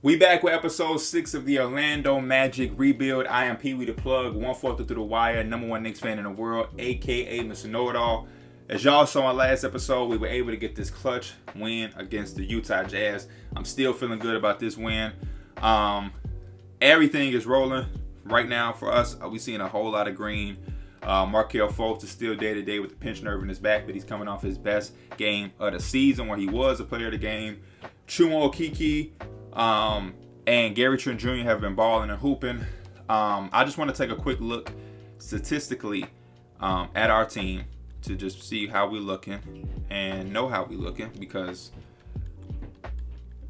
We back with episode 6 of the Orlando Magic rebuild. I am Pee Wee the Plug, 1/4 through the wire, number one Knicks fan in the world, aka Mr. Know-It-All. As y'all saw in last episode, we were able to get this clutch win against the Utah Jazz. I'm still feeling good about this win. Everything is rolling right now for us. We seeing a whole lot of green. Markelle Fultz is still day-to-day with the pinched nerve in his back, but he's coming off his best game of the season where he was a player of the game. Chuma Okeke and Gary Trent Jr. have been balling and hooping. I just want to take a quick look statistically at our team to just see how we're looking and know how we're looking, because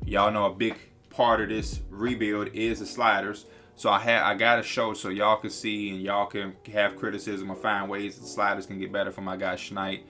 y'all know a big part of this rebuild is the sliders. So I got to show so y'all can see and y'all can have criticism or find ways the sliders can get better for my guy Schneid.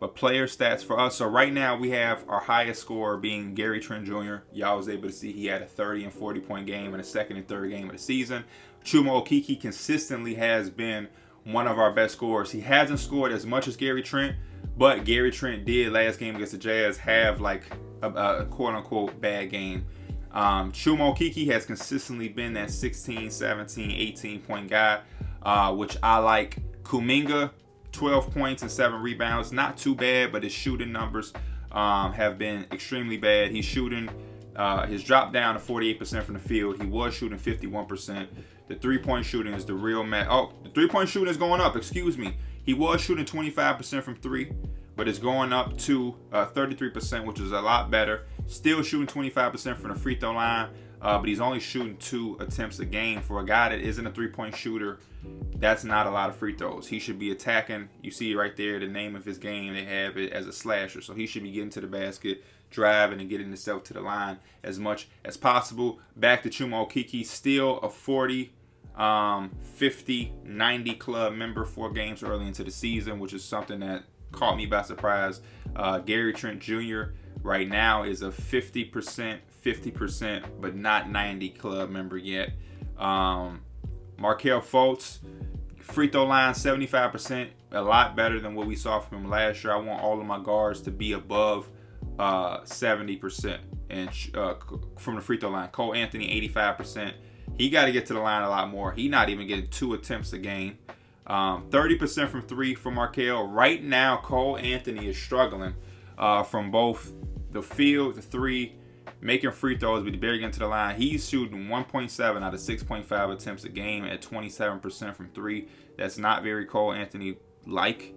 But player stats for us. So right now we have our highest scorer being Gary Trent Jr. Y'all was able to see he had a 30 and 40 point game in the second and third game of the season. Chuma Okeke consistently has been one of our best scorers. He hasn't scored as much as Gary Trent, but Gary Trent did last game against the Jazz have like a quote unquote bad game. Chuma Okeke has consistently been that 16, 17, 18 point guy, which I like. Kuminga, 12 points and 7 rebounds. Not too bad, but his shooting numbers have been extremely bad. He's shooting, his drop down to 48% from the field. He was shooting 51%. The three-point shooting is the real the three-point shooting is going up, excuse me. He was shooting 25% from three, but it's going up to 33%, which is a lot better. Still shooting 25% from the free throw line, but he's only shooting 2 attempts a game. For a guy that isn't a three-point shooter, that's not a lot of free throws. He should be attacking. You see right there the name of his game. They have it as a slasher. So he should be getting to the basket, driving, and getting himself to the line as much as possible. Back to Chuma Okeke, still a 40, 50, 90 club member 4 games early into the season, which is something that caught me by surprise. Gary Trent Jr. right now is a 50%, but not 90 club member yet. Markelle Fultz, free throw line 75%, a lot better than what we saw from him last year. I want all of my guards to be above 70% and from the free throw line. Cole Anthony 85%. He got to get to the line a lot more. He not even getting 2 attempts a game. 30% from 3 for Markelle. Right now, Cole Anthony is struggling from both the field, the 3, making free throws, but barely getting to the line. He's shooting 1.7 out of 6.5 attempts a game at 27% from 3. That's not very Cole Anthony-like.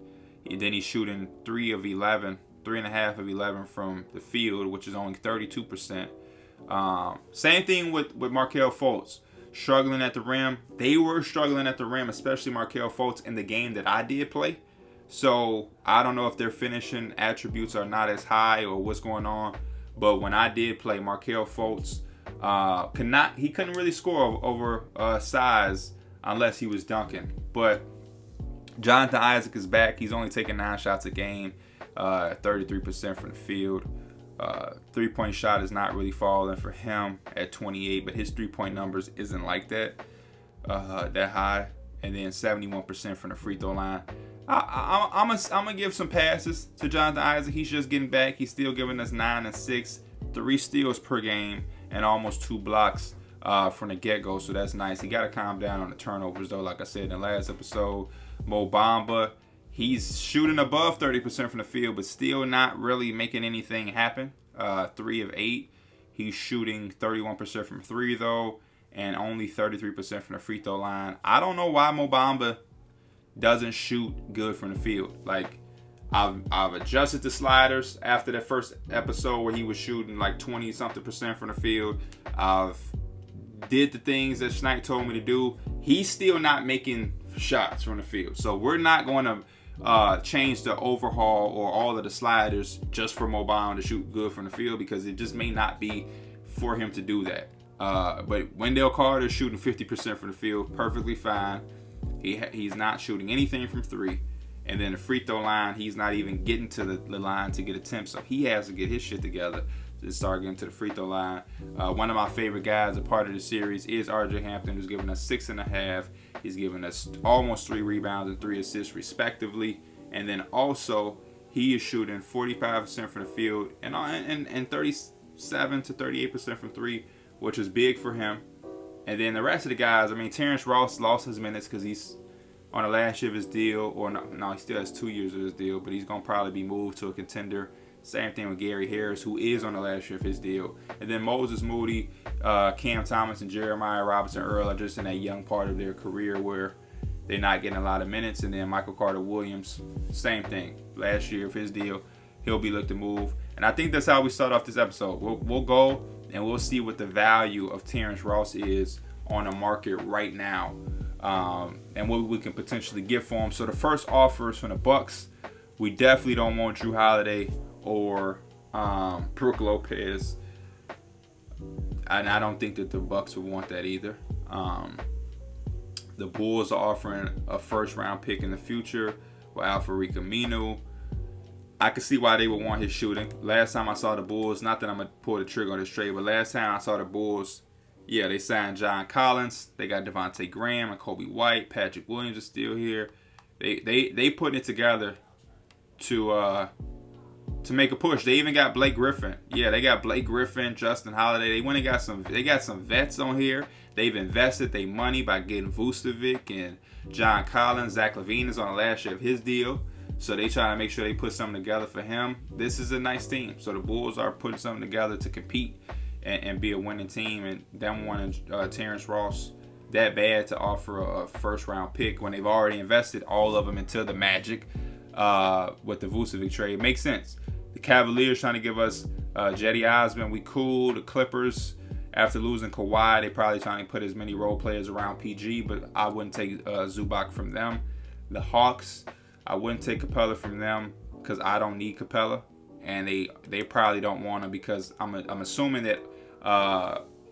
And then he's shooting 3.5 of 11 from the field, which is only 32%. Same thing with Markelle Fultz. Struggling at the rim. They were struggling at the rim, especially Markelle Fultz in the game that I did play. So I don't know if their finishing attributes are not as high or what's going on. But when I did play, Markelle Fultz couldn't really score over size unless he was dunking. But Jonathan Isaac is back. He's only taking 9 shots a game, 33% from the field. 3-point shot is not really falling for him at 28, but his 3-point numbers isn't like that high. And then 71% from the free throw line. I'm gonna give some passes to Jonathan Isaac. He's just getting back. He's still giving us 9 and 6, 3 steals per game, and almost 2 blocks from the get-go. So that's nice. He got to calm down on the turnovers, though. Like I said in the last episode, Mo Bamba, he's shooting above 30% from the field, but still not really making anything happen. 3 of 8. He's shooting 31% from 3, though, and only 33% from the free throw line. I don't know why Mo Bamba doesn't shoot good from the field. Like, I've adjusted the sliders after that first episode where he was shooting like 20-something% from the field. I've did the things that Schneid told me to do. He's still not making shots from the field. So we're not going to change the overhaul or all of the sliders just for Mo Bamba to shoot good from the field, because it just may not be for him to do that. But Wendell Carter shooting 50% from the field, perfectly fine. He's not shooting anything from 3. And then the free throw line, he's not even getting to the line to get attempts. So he has to get his shit together to start getting to the free throw line. One of my favorite guys, a part of the series, is RJ Hampton, who's giving us 6.5. He's giving us almost 3 rebounds and 3 assists respectively. And then also, he is shooting 45% from the field and 37 to 38% from three, which is big for him. And then the rest of the guys, I mean, Terrence Ross lost his minutes because he's on the last year of his deal, or no, he still has 2 years of his deal, but he's going to probably be moved to a contender. Same thing with Gary Harris, who is on the last year of his deal. And then Moses Moody, Cam Thomas, and Jeremiah Robinson-Earl are just in that young part of their career where they're not getting a lot of minutes. And then Michael Carter-Williams, same thing. Last year of his deal, he'll be looked to move. And I think that's how we start off this episode. We'll go and we'll see what the value of Terrence Ross is on the market right now. And what we can potentially get for him. So the first offers from the Bucks, we definitely don't want Drew Holiday or Brook Lopez, and I don't think that the Bucks would want that either. The Bulls are offering a first-round pick in the future with Alfred Camino. I can see why they would want his shooting. Last time I saw the Bulls, not that I'm gonna pull the trigger on this trade, but last time I saw the Bulls, yeah, they signed John Collins. They got Devontae Graham and Kobe White. Patrick Williams is still here. They putting it together to make a push. They even got Blake Griffin. Yeah, they got Blake Griffin, Justin Holiday. They went and got some vets on here. They've invested their money by getting Vucevic and John Collins. Zach LaVine is on the last year of his deal. So they trying to make sure they put something together for him. This is a nice team. So the Bulls are putting something together to compete and be a winning team. And them wanting Terrence Ross that bad to offer a first-round pick when they've already invested all of them into the Magic with the Vucevic trade makes sense. The Cavaliers trying to give us Jetty Osman. We cool. The Clippers, after losing Kawhi, they probably trying to put as many role players around PG, but I wouldn't take Zubac from them. The Hawks, I wouldn't take Capella from them because I don't need Capella, and they probably don't want him because I'm assuming that Okeke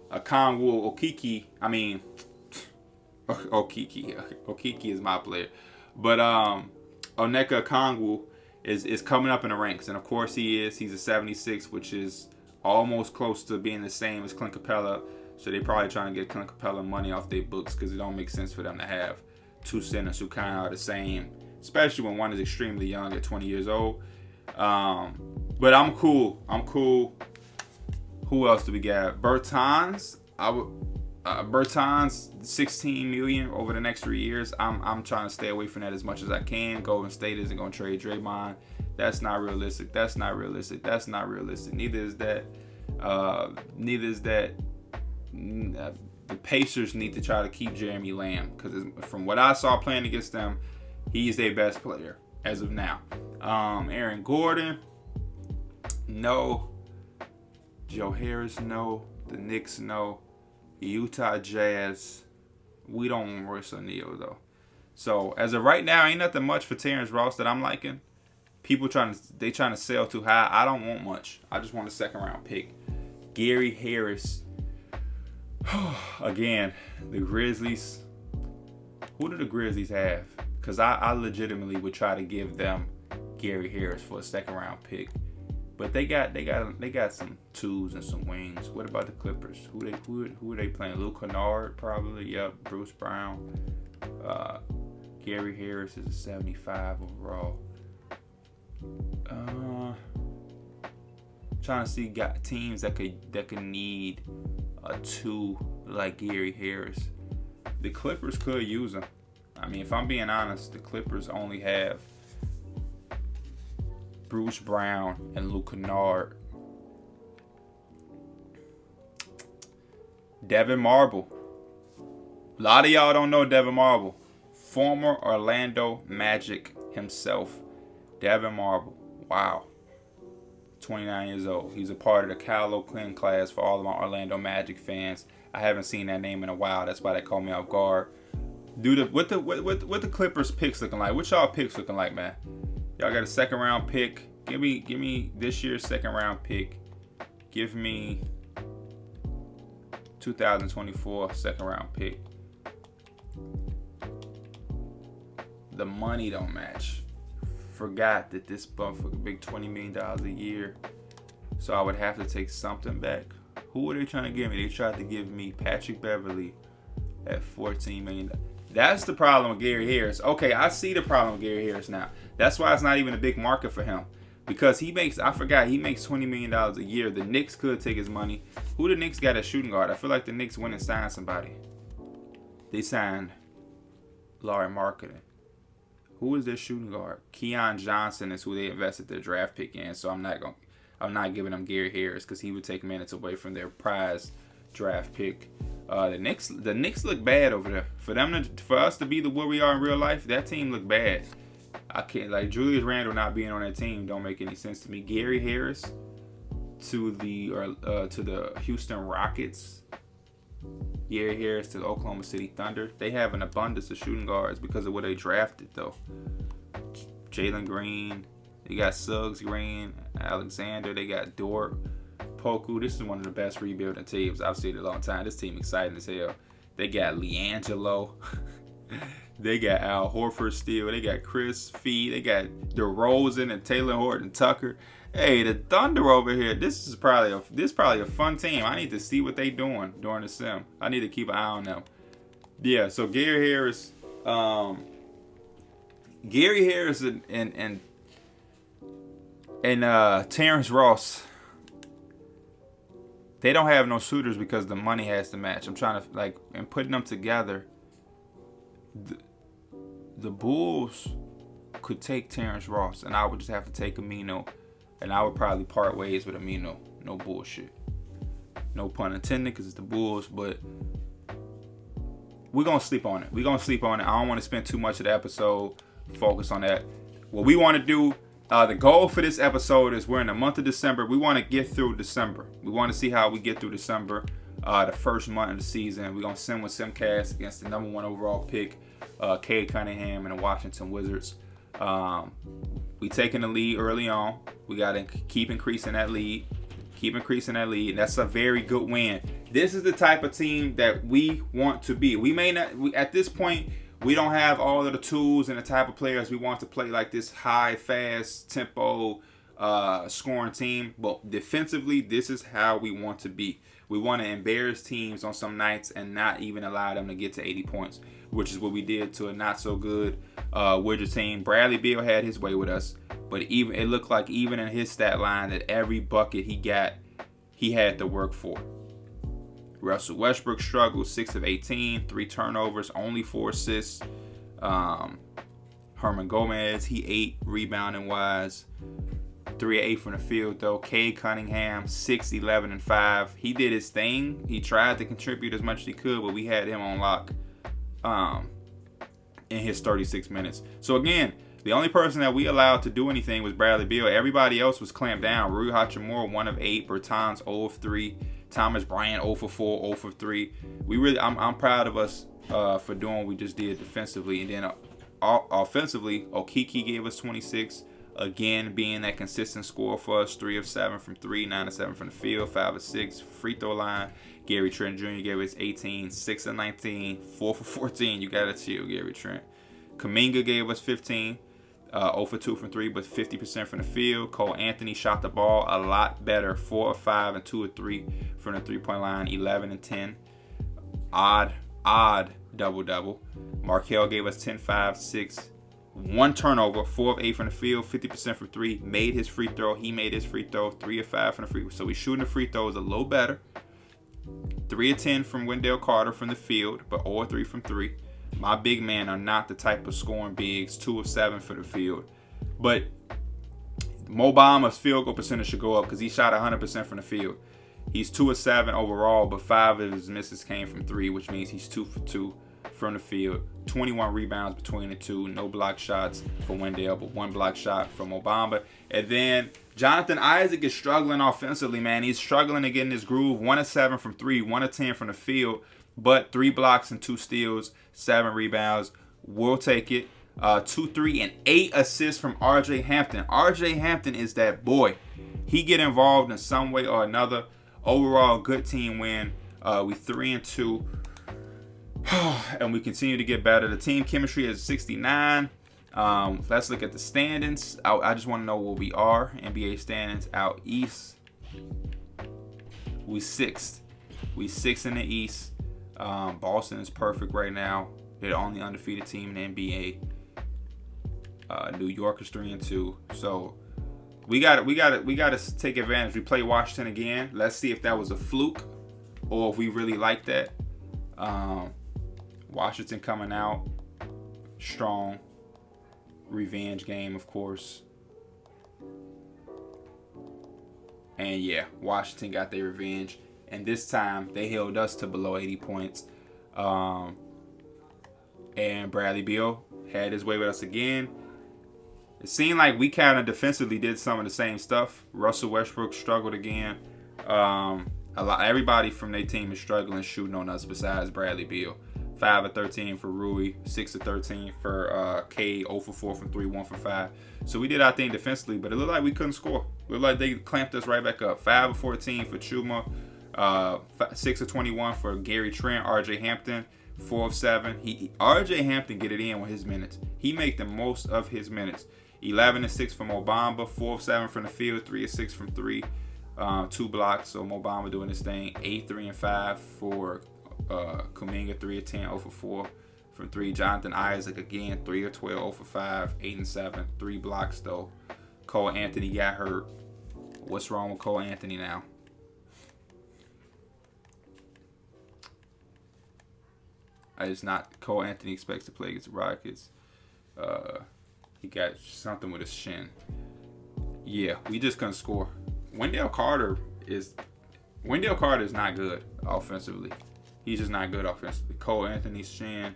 is my player, but Onyeka Okongwu is coming up in the ranks, and of course he is. He's a 76, which is almost close to being the same as Clint Capella. So they probably trying to get Clint Capella money off their books because it don't make sense for them to have two centers who kind of are the same, especially when one is extremely young at 20 years old. But I'm cool. Who else do we got? Bertans. Bertans, $16 million over the next 3 years. I'm trying to stay away from that as much as I can. Golden State isn't going to trade Draymond. That's not realistic. Neither is that. The Pacers need to try to keep Jeremy Lamb because from what I saw playing against them, he's their best player as of now. Aaron Gordon, no. Joe Harris, no. The Knicks, no. Utah Jazz, we don't want Royce O'Neal though. So as of right now, ain't nothing much for Terrence Ross that I'm liking. People trying to sell too high. I don't want much. I just want a second-round pick. Gary Harris. Again, the Grizzlies. Who do the Grizzlies have? Because I legitimately would try to give them Gary Harris for a second-round pick. But they got some twos and some wings. What about the Clippers? Who are they playing? Luke Kennard, probably. Yep. Bruce Brown. Gary Harris is a 75 overall. Trying to see teams that could need a two like Gary Harris. The Clippers could use him. I mean, if I'm being honest, the Clippers only have Bruce Brown and Luke Kennard. Devin Marble. A lot of y'all don't know Devin Marble. Former Orlando Magic himself. Devin Marble. Wow. 29 years old. He's a part of the Kyle O'Quinn class for all of my Orlando Magic fans. I haven't seen that name in a while. That's why they call me off guard. What the Clippers picks looking like? What y'all picks looking like, man? Y'all got a second round pick. Give me this year's second round pick. Give me 2024 second round pick. The money don't match. Forgot that this bump for a big $20 million a year. So I would have to take something back. Who are they trying to give me? They tried to give me Patrick Beverly at $14 million. That's the problem with Gary Harris. Okay, I see the problem with Gary Harris now. That's why it's not even a big market for him. because he makes $20 million a year. The Knicks could take his money. Who the Knicks got at shooting guard? I feel like the Knicks went and signed somebody. They signed Larry Marketing. Who is their shooting guard? Keon Johnson is who they invested their draft pick in. So I'm not giving them Gary Harris because he would take minutes away from their prize draft pick. The Knicks look bad over there. For us to be where we are in real life, that team look bad. I can't, like, Julius Randle not being on that team don't make any sense to me. Gary Harris to the Houston Rockets. Gary Harris to the Oklahoma City Thunder. They have an abundance of shooting guards because of what they drafted, though. Jalen Green. They got Suggs Green, Alexander. They got Dort, Poku. This is one of the best rebuilding teams I've seen in a long time. This team exciting as hell. They got LiAngelo. They got Al Horford still. They got Chris Fee. They got DeRozan and Taylor Horton Tucker. Hey, the Thunder over here. This is probably a fun team. I need to see what they doing during the sim. I need to keep an eye on them. Yeah. So Gary Harris, and Terrence Ross. They don't have no shooters because the money has to match. I'm trying to and putting them together. The Bulls could take Terrence Ross, and I would just have to take Amino, and I would probably part ways with Amino. No bullshit. No pun intended, because it's the Bulls, but we're going to sleep on it. I don't want to spend too much of the episode focus on that. What we want to do, the goal for this episode is we're in the month of December. We want to get through December. We want to see how we get through December, the first month of the season. We're going to sim with Simcast against the number 1 overall pick, Cade Cunningham and the Washington Wizards. We taking the lead early on. We got to keep increasing that lead. And that's a very good win. This is the type of team that we want to be. We may not, at this point, we don't have all of the tools and the type of players we want to play like this high, fast, tempo, scoring team. But defensively, this is how we want to be. We want to embarrass teams on some nights and not even allow them to get to 80 points, which is what we did to a not so good Wizards team. Bradley Beal had his way with us, but it looked like even in his stat line that every bucket he got, he had to work for. Russell Westbrook struggled, 6 of 18, 3 turnovers, only 4 assists. Herman Gomez, he 8 rebounding wise. 3 of 8 from the field though. Cade Cunningham, 6, 11, and 5. He did his thing. He tried to contribute as much as he could, but we had him on lock in his 36 minutes. So again, the only person that we allowed to do anything was Bradley Beal. Everybody else was clamped down. Rui Hachimura, 1 of 8. Bertans, 0 of 3. Thomas Bryant, 0 for 4, 0 for 3. I'm proud of us for doing what we just did defensively. And then offensively, Okiki gave us 26. Again, being that consistent score for us. 3 of 7 from 3, 9 of 7 from the field, 5 of 6. Free throw line. Gary Trent Jr. gave us 18, 6 of 19, 4 for 14. You got to chill, Gary Trent. Kuminga gave us 15. 0 for 2 from 3, but 50% from the field. Cole Anthony shot the ball a lot better. 4 of 5 and 2 of 3 from the three-point line. 11 and 10. Odd double-double. Markelle gave us 10, 5, 6. 1 turnover. 4 of 8 from the field. 50% from 3. Made his free throw. He made his free throw. 3 of 5 from the free. So he's shooting the free throws a little better. 3 of 10 from Wendell Carter from the field, but 0 of 3 from 3. My big men are not the type of scoring bigs. 2 of 7 for the field. But Mo Bamba's field goal percentage should go up because he shot 100% from the field. He's 2 of 7 overall, but 5 of his misses came from 3, which means he's 2 for 2 from the field. 21 rebounds between the two. No block shots for Wendell, but 1 block shot from Mo Bamba. And then Jonathan Isaac is struggling offensively, man. He's struggling to get in his groove. 1 of 7 from 3, 1 of 10 from the field. But 3 blocks and 2 steals, 7 rebounds. We'll take it. 2, 3, and 8 assists from R.J. Hampton. R.J. Hampton is that boy. He get involved in some way or another. Overall, good team win. We 3-2. And we continue to get better. The team chemistry is 69. Let's look at the standings. I just want to know where we are. NBA standings out east. We 6th. We 6th in the east. Boston is perfect right now. They're the only undefeated team in the NBA. New York is 3-2. So we got to take advantage. We play Washington again. Let's see if that was a fluke or if we really like that. Washington coming out strong. Revenge game, of course. And yeah, Washington got their revenge. And this time, they held us to below 80 points. And Bradley Beal had his way with us again. It seemed like we kind of defensively did some of the same stuff. Russell Westbrook struggled again. Everybody from their team is struggling shooting on us besides Bradley Beal. 5 of 13 for Rui, 6 of 13 for K, 0 for 4 from 3, 1 for 5. So we did our thing defensively, but it looked like we couldn't score. It looked like they clamped us right back up. 5 of 14 for Chuma, 6 of 21 for Gary Trent, RJ Hampton, 4 of 7. RJ Hampton get it in with his minutes. He make the most of his minutes. 11 of 6 from Obama, 4 of 7 from the field, 3 of 6 from 3, 2 blocks. So Obama doing his thing. 8, 3, and 5 for Kuminga, 3 of 10, 0 for 4 from 3. Jonathan Isaac again, 3 of 12, 0 for 5, 8 and 7, 3 blocks though. Cole Anthony got hurt. What's wrong with Cole Anthony now? It's not. Cole Anthony expects to play against the Rockets. He got something with his shin. Yeah, we just couldn't score. Wendell Carter is not good offensively. He's just not good offensively. Cole Anthony's shin.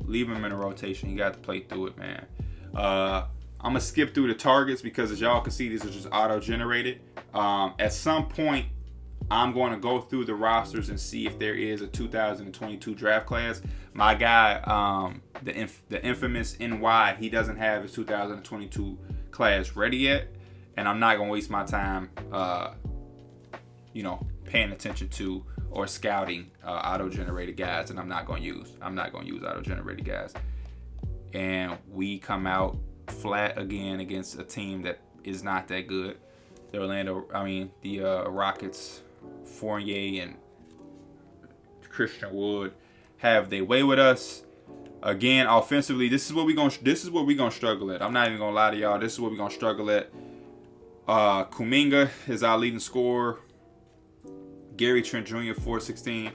Leave him in a rotation. He got to play through it, man. I'm going to skip through the targets because as y'all can see, these are just auto-generated. At some point, I'm going to go through the rosters and see if there is a 2022 draft class. My guy, the infamous NY, he doesn't have his 2022 class ready yet. And I'm not going to waste my time, paying attention to or scouting auto-generated guys, and I'm not going to use auto-generated guys. And we come out flat again against a team that is not that good. The Rockets, Fournier and Christian Wood have their way with us. Again, offensively, this is what we're gonna struggle at. I'm not even gonna lie to y'all. This is what we're gonna struggle at. Kuminga is our leading scorer. Gary Trent Jr. 4-16.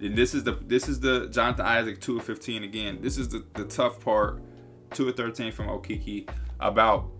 And this is the Jonathan Isaac 2 of 15 again. This is the tough part. 2 of 13 from Okiki about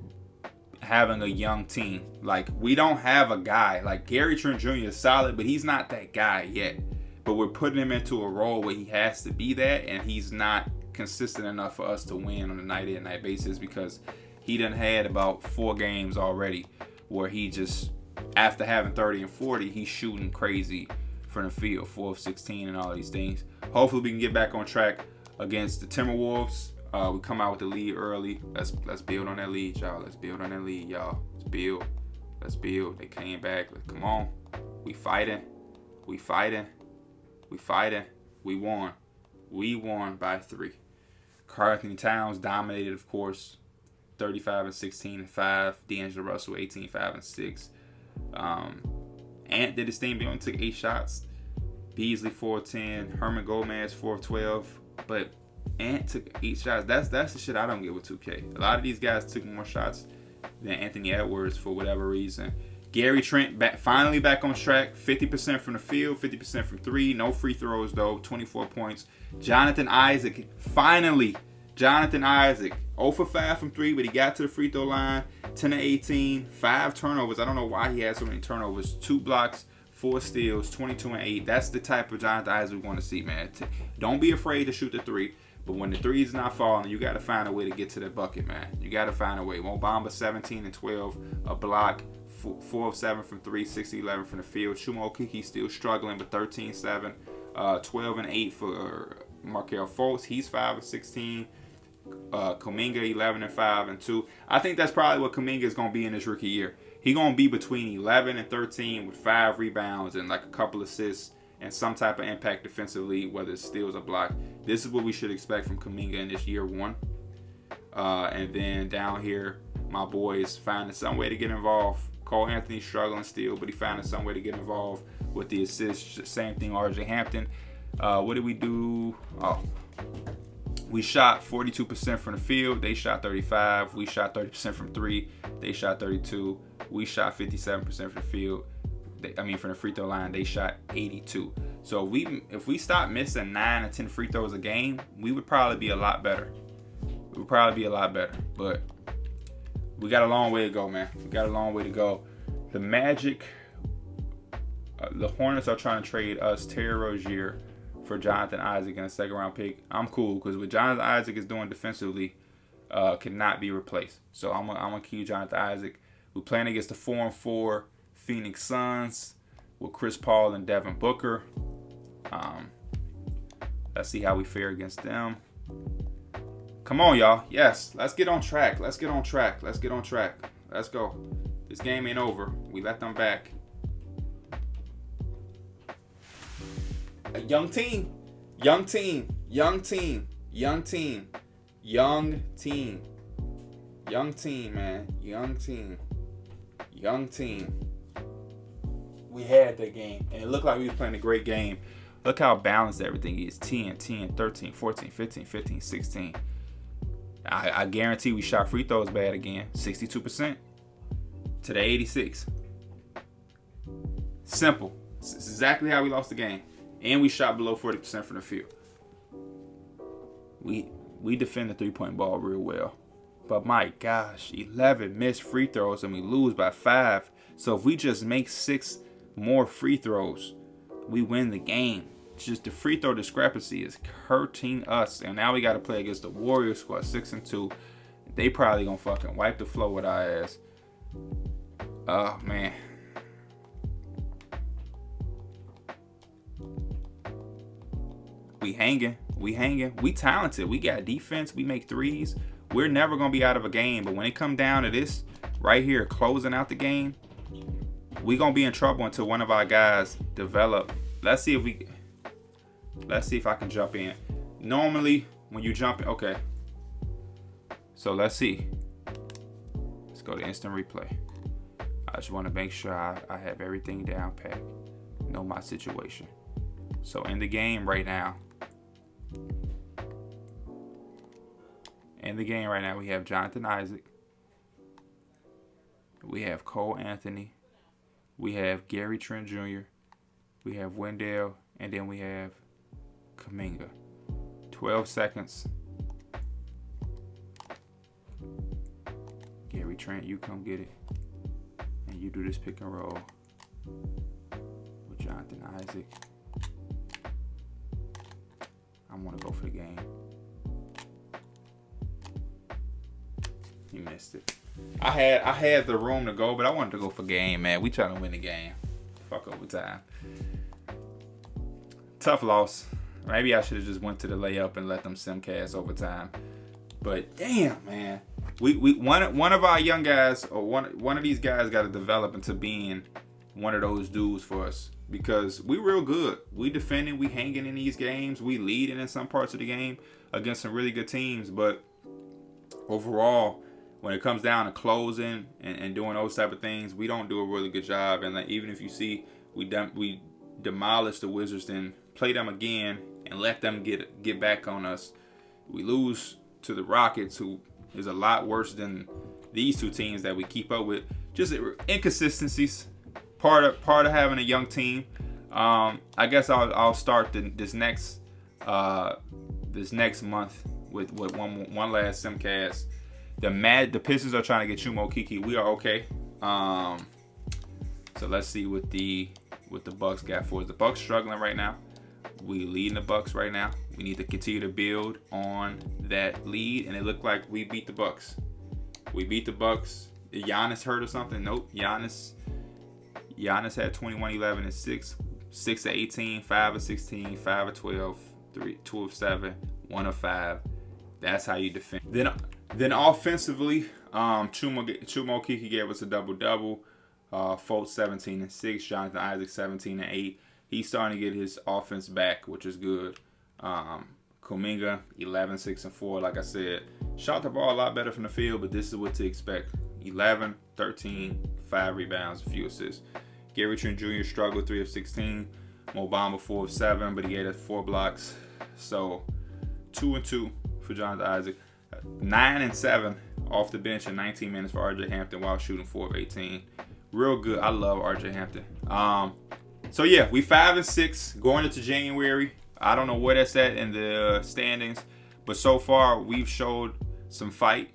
having a young team. Like, we don't have a guy. Like, Gary Trent Jr. is solid, but he's not that guy yet. But we're putting him into a role where he has to be that, and he's not consistent enough for us to win on a night-in-night basis because he done had about 4 games already where he just, after having 30 and 40, he's shooting crazy from the field, 4 of 16 and all these things. Hopefully we can get back on track against the Timberwolves. We come out with the lead early. Let's build on that lead, y'all. Let's build. They came back. Come on. We fighting. We won. We won by 3. Karl-Anthony Towns dominated, of course. 35 and 16 and 5. D'Angelo Russell 18, 5 and 6. Ant did his thing. He only took 8 shots. Beasley 4 of 10. Herman Gomez 4 of 12. But Ant took 8 shots. That's the shit I don't get with 2K. A lot of these guys took more shots than Anthony Edwards for whatever reason. Gary Trent finally back on track. 50% from the field, 50% from 3. No free throws though. 24 points. Jonathan Isaac, finally. 0 for 5 from 3, but he got to the free throw line. 10 of 18. 5 turnovers. I don't know why he had so many turnovers. 2 blocks. 4 steals. 22 and 8. That's the type of Jonathan Isaac we want to see, man. Don't be afraid to shoot the 3. But when the 3 is not falling, you got to find a way to get to the bucket, man. You got to find a way. Mo Bamba, 17 and 12, a block, 4 of 7 from 3, 6 of 11 from the field. Chuma Okeke still struggling, but 13-7, 12 and 8 for Markelle Fultz. He's 5 of 16. Kuminga, 11 and 5 and 2. I think that's probably what Kuminga is going to be in his rookie year. He's going to be between 11 and 13 with 5 rebounds and like a couple assists and some type of impact defensively, whether it's steals or block. This is what we should expect from Kuminga in this year 1. And then down here, my boy is finding some way to get involved. Cole Anthony struggling still, but he finding some way to get involved with the assists. Same thing, RJ Hampton. What did we do? We shot 42% from the field. They shot 35. We shot 30% from 3. They shot 32. We shot 57% from the field. From the free throw line, they shot 82. So if we stop missing 9 or 10 free throws a game, we would probably be a lot better. But we got a long way to go, man. We got a long way to go. The Magic, the Hornets are trying to trade us Terry Rozier for Jonathan Isaac and a second-round pick. I'm cool because what Jonathan Isaac is doing defensively cannot be replaced. So I'm gonna keep Jonathan Isaac. We're playing against the 4-4 Phoenix Suns with Chris Paul and Devin Booker. Let's see how we fare against them. Come on, y'all. Yes, let's get on track. Let's go. This game ain't over. We let them back. A young team, man. Young team. We had that game, and it looked like we was playing a great game. Look how balanced everything is. 10, 13, 14, 15, 15, 16. I guarantee we shot free throws bad again. 62% to the 86. Simple. It's exactly how we lost the game. And we shot below 40% from the field. We defend the three-point ball real well. But my gosh, 11 missed free throws and we lose by 5. So if we just make 6 more free throws, we win the game. It's just the free throw discrepancy is hurting us. And now we got to play against the Warriors, who are 6-2. They probably going to fucking wipe the floor with our ass. Oh, man. We hanging. We talented. We got defense. We make threes. We're never going to be out of a game. But when it come down to this right here, closing out the game, we going to be in trouble until one of our guys develop. Let's see if I can jump in. Normally, when you jump in, okay. So let's see. Let's go to instant replay. I just want to make sure I have everything down pat. Know my situation. So in the game right now, we have Jonathan Isaac. We have Cole Anthony. We have Gary Trent Jr. We have Wendell. And then we have Kuminga. 12 seconds. Gary Trent, you come get it. And you do this pick and roll with Jonathan Isaac. I want to go for the game. He missed it. I had the room to go, but I wanted to go for game, man. We trying to win the game. Fuck overtime. Tough loss. Maybe I should have just went to the layup and let them simcast overtime. But damn, man. We one of our young guys, or one of these guys got to develop into being one of those dudes for us. Because we real good. We defending, we hanging in these games, we leading in some parts of the game against some really good teams. But overall, when it comes down to closing and doing those type of things, we don't do a really good job. And like, even if you see we demolish the Wizards, then play them again and let them get back on us. We lose to the Rockets, who is a lot worse than these two teams that we keep up with. Just inconsistencies. Part of having a young team. I guess I'll start this next month with one last simcast. The Pistons are trying to get Chuma Okeke. We are okay. So let's see what the Bucks got for us. The Bucks struggling right now. We leading the Bucks right now. We need to continue to build on that lead, and it looked like we beat the Bucks. Is Giannis hurt or something? Nope. Giannis had 21, 11, and 6. 6 of 18, 5 of 16, 5 of 12, 2 of 7, 1 of 5. That's how you defend. Then offensively, Chuma Okeke gave us a double-double. Fultz 17 and 6, Jonathan Isaac 17 and 8. He's starting to get his offense back, which is good. Kuminga 11, 6 and 4. Like I said, shot the ball a lot better from the field, but this is what to expect. 11, 13, 5 rebounds, a few assists. Gary Trent Jr. struggled 3 of 16. Mo Bamba 4 of 7, but he had 4 blocks. So 2 and 2 for Jonathan Isaac. 9 and 7 off the bench in 19 minutes for RJ Hampton while shooting 4 of 18. Real good. I love RJ Hampton. So yeah, we 5 and 6 going into January. I don't know where that's at in the standings, but so far we've showed some fight.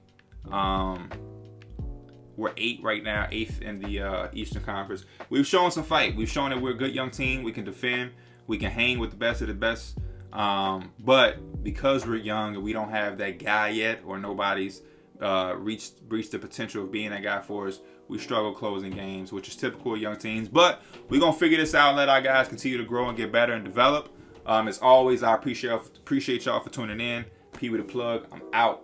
We're 8 right now, 8th in the Eastern Conference. We've shown some fight. We've shown that we're a good young team. We can defend. We can hang with the best of the best. But because we're young and we don't have that guy yet, or nobody's reached the potential of being that guy for us, we struggle closing games, which is typical of young teams. But we're going to figure this out and let our guys continue to grow and get better and develop. As always, I appreciate y'all for tuning in. P with the plug. I'm out.